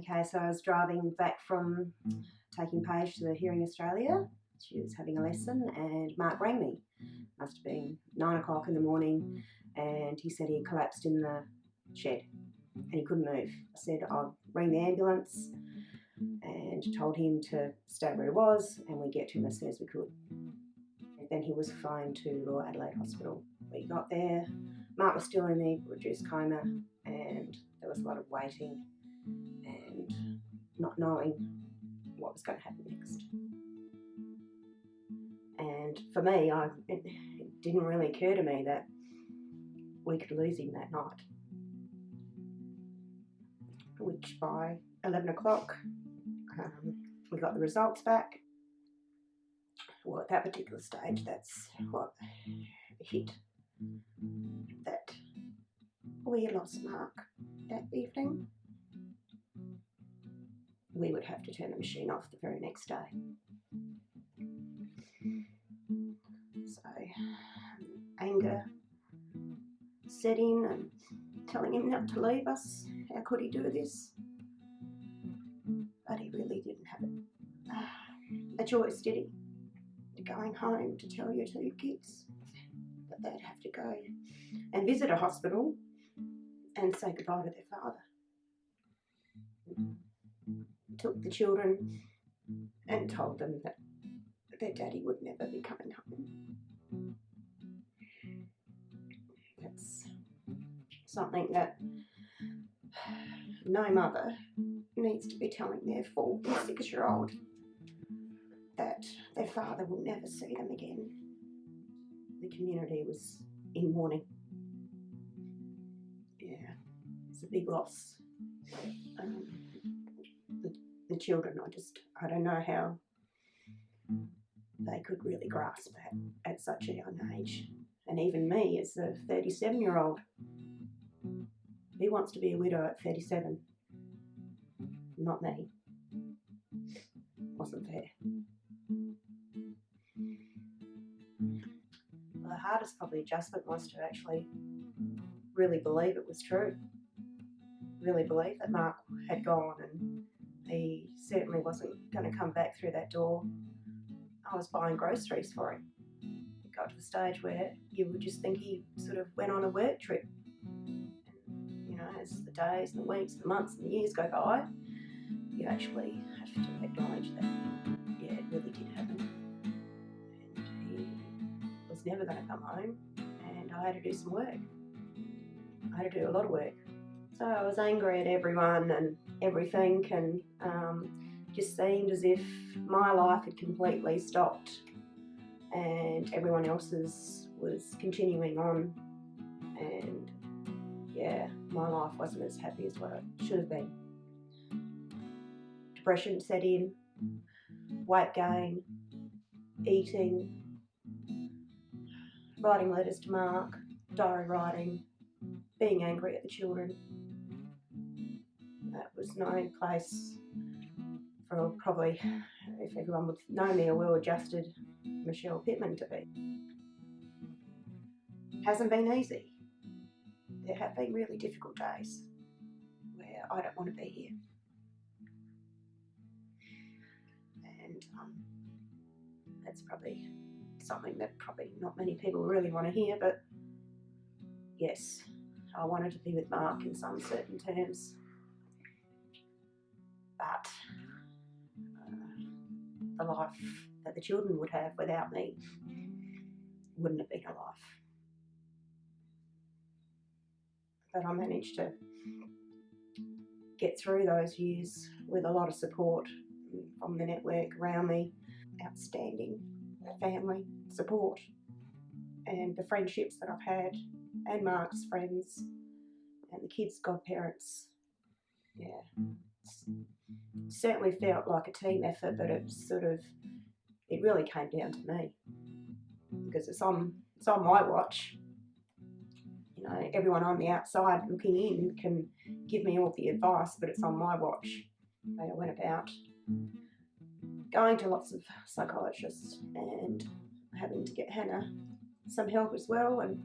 Okay, so I was driving back from taking Paige to the Hearing Australia. She was having a lesson and Mark rang me. Must have been 9 o'clock in the morning, and he said he collapsed in the shed and he couldn't move. I said I'd ring the ambulance and told him to stay where he was and we'd get to him as soon as we could. And then he was flown to Royal Adelaide Hospital. We got there, Mark was still in the reduced coma, and there was a lot of waiting and not knowing what was going to happen next. And for me, it didn't really occur to me that we could lose him that night. Which by 11 o'clock, we got the results back. Well, at that particular stage, that's what hit, that we lost Mark that evening. We would have to turn the machine off the very next day. So anger set in and telling him not to leave us. How could he do this? But he really didn't have a choice, did he? Going home to tell your two kids that they'd have to go and visit a hospital and say goodbye to their father. Took the children and told them that their daddy would never be coming home. That's something that no mother needs to be telling their 4 and 6-year-old, that their father will never see them again. The community was in mourning. Yeah, it's a big loss. The children, I don't know how they could really grasp that at such a young age. And even me as a 37-year-old, who wants to be a widow at 37? Not me. Wasn't fair. Well, the hardest probably adjustment was to actually really believe it was true. Really believe that Mark had gone and he certainly wasn't going to come back through that door. I was buying groceries for him. It got to the stage where you would just think he sort of went on a work trip. And, you know, as the days and the weeks, the months and the years go by, you actually have to acknowledge that, yeah, it really did happen. And he was never going to come home, and I had to do some work. I had to do a lot of work. So I was angry at everyone and everything, and just seemed as if my life had completely stopped and everyone else's was continuing on, and yeah, my life wasn't as happy as what it should have been. Depression set in, weight gain, eating, writing letters to Mark, diary writing, being angry at the children. That was no place for probably, if everyone would know me, a well-adjusted Michelle Pitman to be. Hasn't been easy. There have been really difficult days where I don't want to be here. And that's probably something that probably not many people really want to hear, but yes, I wanted to be with Mark in some certain terms, but the life that the children would have without me wouldn't have been a life. But I managed to get through those years with a lot of support from the network around me, outstanding family support, and the friendships that I've had, and Mark's friends, and the kids' godparents. Yeah, it certainly felt like a team effort, but it really came down to me, because it's on my watch. You know, everyone on the outside looking in can give me all the advice, but it's on my watch. I went about going to lots of psychologists and having to get Hana some help as well, and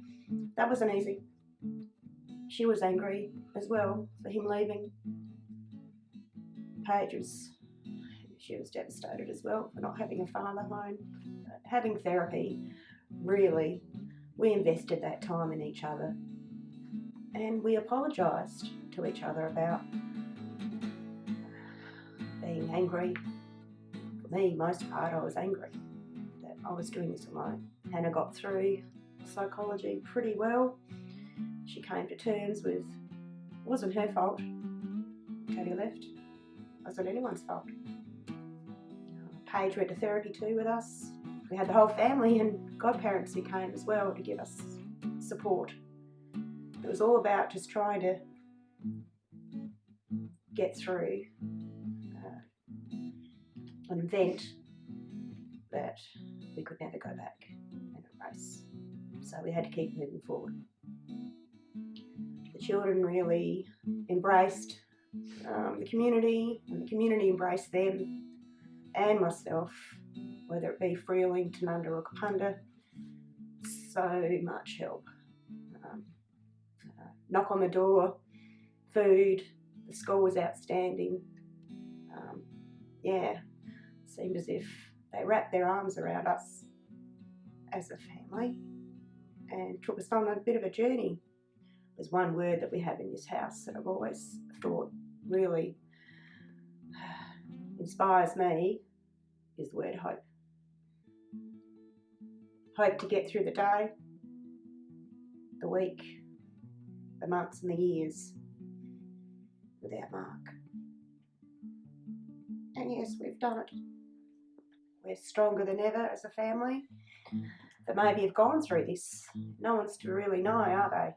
that wasn't easy. She was angry as well for him leaving. Paige she was devastated as well for not having a father home. Having therapy, really, we invested that time in each other, and we apologised to each other about being angry. For me, most part, I was angry that I was doing this alone. Hannah got through psychology pretty well. She came to terms with it wasn't her fault. Katie left. It wasn't anyone's fault. Paige went to therapy too with us. We had the whole family and godparents who came as well to give us support. It was all about just trying to get through an event that we could never go back and erase. So we had to keep moving forward. The children really embraced the community, and the community embraced them and myself, whether it be Freeling, Tanunda or Kapunda. So much help. Knock on the door, food, the school was outstanding. Seemed as if they wrapped their arms around us as a family and took us on a bit of a journey. There's one word that we have in this house that I've always thought really inspires me, is the word hope. Hope to get through the day, the week, the months and the years without Mark. And yes, we've done it. We're stronger than ever as a family that maybe have gone through this. No one's to really know, are they?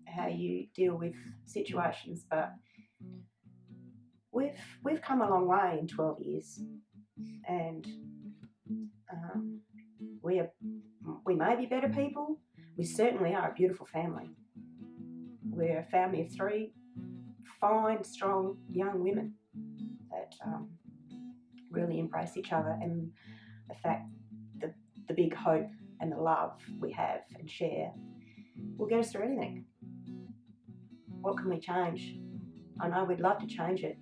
How you deal with situations, but we've come a long way in 12 years, and we may be better people. We certainly are a beautiful family. We're a family of 3 fine, strong young women that really embrace each other, and the fact that the big hope and the love we have and share will get us through anything. What can we change? I know we'd love to change it.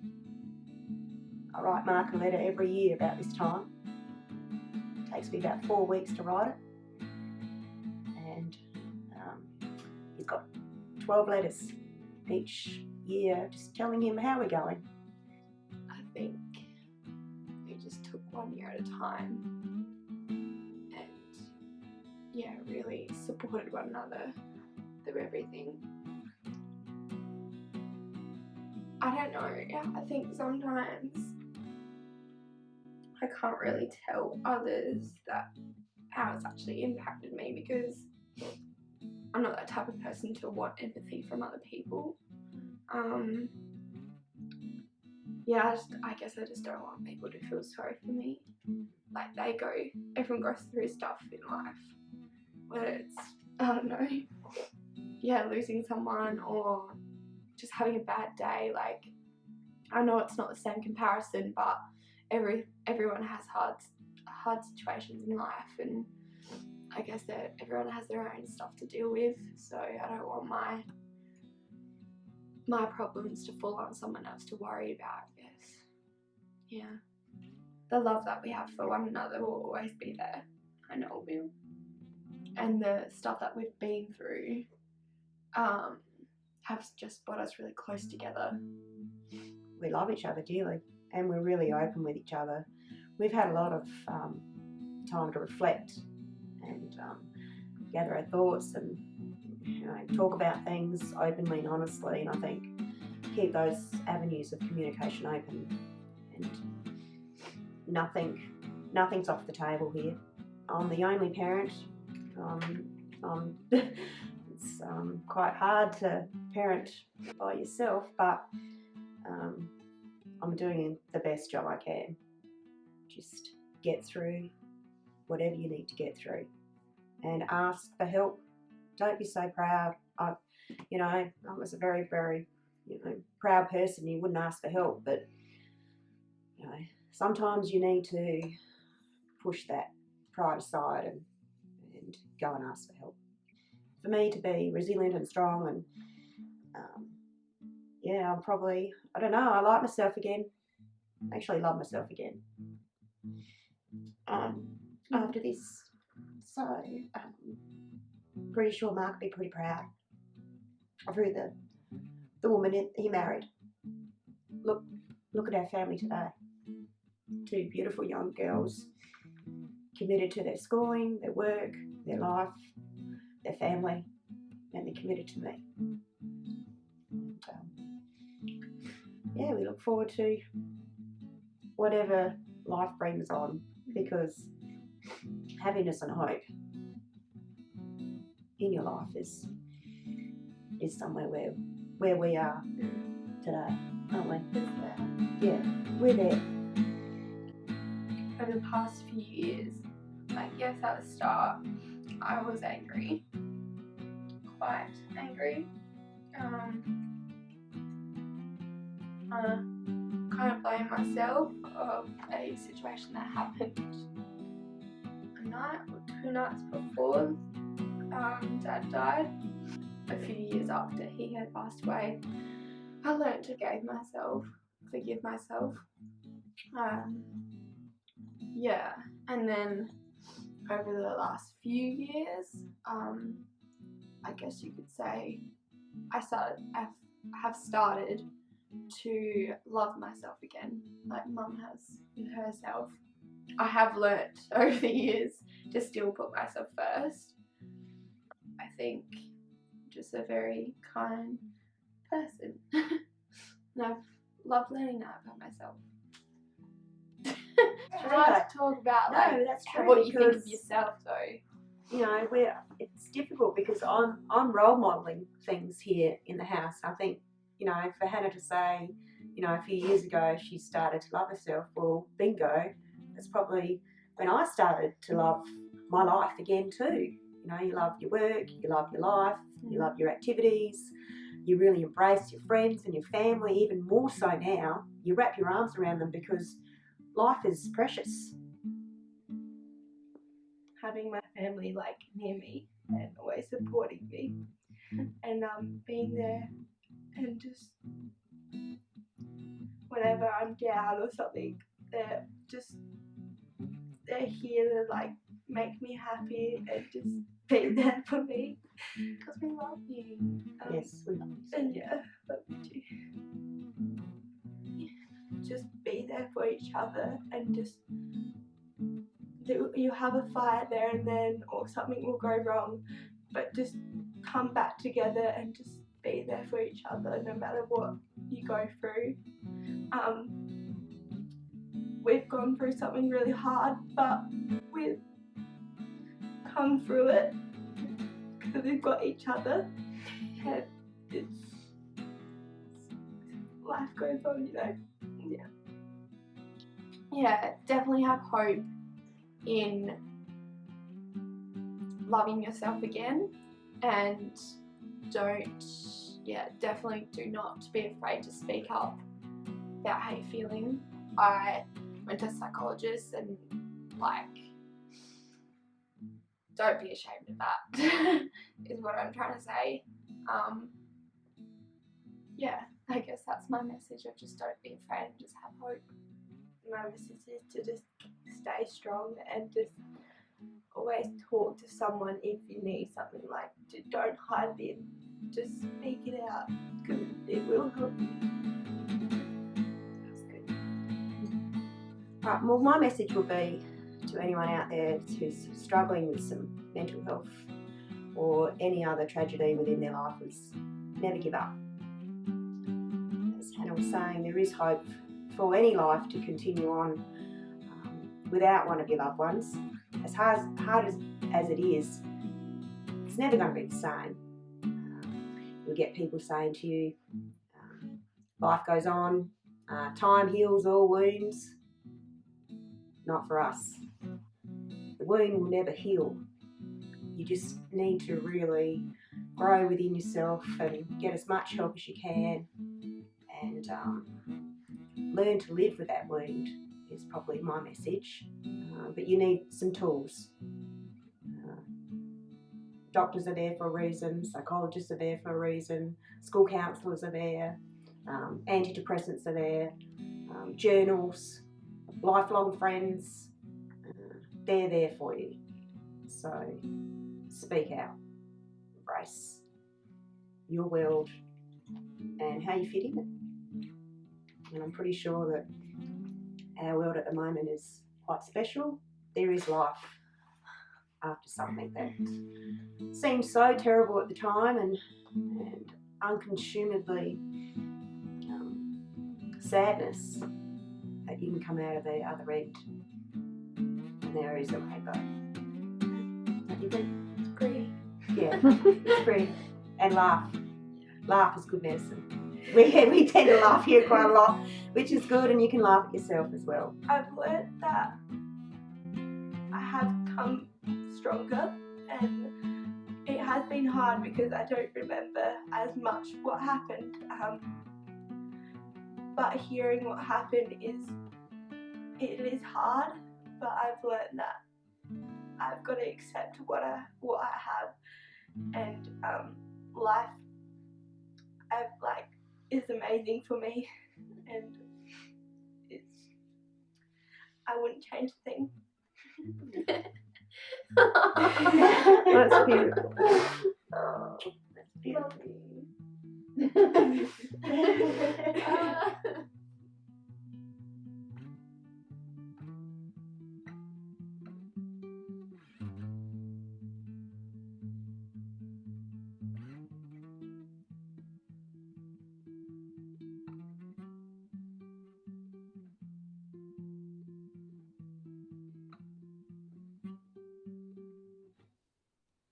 I write Mark a letter every year about this time. It takes me about 4 weeks to write it, and he's got 12 letters each year just telling him how we're going. I think we just took one year at a time and really supported one another through everything. I don't know, I think sometimes I can't really tell others that how it's actually impacted me, because I'm not that type of person to want empathy from other people. I guess I just don't want people to feel sorry for me. Like everyone goes through stuff in life, whether it's, I don't know, losing someone or just having a bad day. Like, I know it's not the same comparison, but everyone has hard situations in life, and I guess that everyone has their own stuff to deal with, so I don't want my problems to fall on someone else to worry about, I guess. Yeah. The love that we have for one another will always be there. I know it will. And the stuff that we've been through have just brought us really close together. We love each other dearly, and we're really open with each other. We've had a lot of time to reflect and gather our thoughts and talk about things openly and honestly, and I think keep those avenues of communication open, and nothing's off the table here. I'm the only parent. It's quite hard to parent by yourself, but I'm doing the best job I can. Just get through whatever you need to get through, and ask for help. Don't be so proud. I was a very, very, proud person. You wouldn't ask for help, but sometimes you need to push that pride aside and go and ask for help. For me to be resilient and strong and yeah, I'm probably, I don't know, I like myself again. Actually love myself again. After this. So, pretty sure Mark will be pretty proud of who the woman he married. Look at our family today. 2 beautiful young girls committed to their schooling, their work, their life, their family, and they're committed to me. And, yeah, we look forward to whatever life brings on, because happiness and hope in your life is somewhere where we are today, aren't we? Yeah, we're there. Over the past few years, like, yes, at the start, I was angry, quite angry. I kind of blame myself of a situation that happened a night or 2 nights before Dad died. A few years after he had passed away, I learned to forgive myself. Yeah, and then over the last few years, I guess you could say I have started to love myself again, like Mum has with herself. I have learnt over the years to still put myself first. I think just a very kind person. And I've loved learning that about myself. It's hard to talk about that's true, what you think of yourself, though. You know, it's difficult because I'm role modelling things here in the house. I think, you know, for Hannah to say, you know, a few years ago she started to love herself, well, bingo, that's probably when I started to love my life again too. You know, you love your work, you love your life, you love your activities, you really embrace your friends and your family even more so now. You wrap your arms around them because life is precious. Having my family like near me and always supporting me, and being there, and just whenever I'm down or something, they're here to like make me happy and just be there for me because we love you. Yes, we love you. And yeah, love you too. Just be there for each other, and just you have a fight there and then, or something will go wrong, but just come back together and just be there for each other no matter what you go through. We've gone through something really hard, but we've come through it because we've got each other, and life goes on, you know. Yeah, definitely have hope in loving yourself again, and definitely do not be afraid to speak up about how you're feeling. I went to a psychologist, and like, don't be ashamed of that is what I'm trying to say. Yeah, I guess that's my message of just don't be afraid and just have hope. My message is to just stay strong and just always talk to someone if you need something. Like, don't hide it, just speak it out because it will help you. That's good. Right, well, my message will be to anyone out there who's struggling with some mental health or any other tragedy within their life is never give up. As Hannah was saying, there is hope for any life to continue on without one of your loved ones. As hard as it is, it's never going to be the same. You'll get people saying to you, life goes on, time heals all wounds. Not for us. The wound will never heal. You just need to really grow within yourself and get as much help as you can, and learn to live with that wound is probably my message. But you need some tools. Doctors are there for a reason, psychologists are there for a reason, school counsellors are there, Antidepressants are there, journals, lifelong friends, they're there for you. So speak out, embrace your world and how you fit in it. And I'm pretty sure that our world at the moment is quite special. There is life after something that seems so terrible at the time and unconsumably sadness, that you can come out of the other end and there is a rainbow. Don't you think? Agree. Yeah, it's great. And laugh. Laugh is good medicine. We tend to laugh here quite a lot, which is good, and you can laugh at yourself as well. I've learned that I have come stronger, and it has been hard because I don't remember as much what happened. But hearing what happened it is hard. But I've learned that I've got to accept what I have, and life is amazing for me, and I wouldn't change a thing. That's beautiful. Oh, that's beautiful.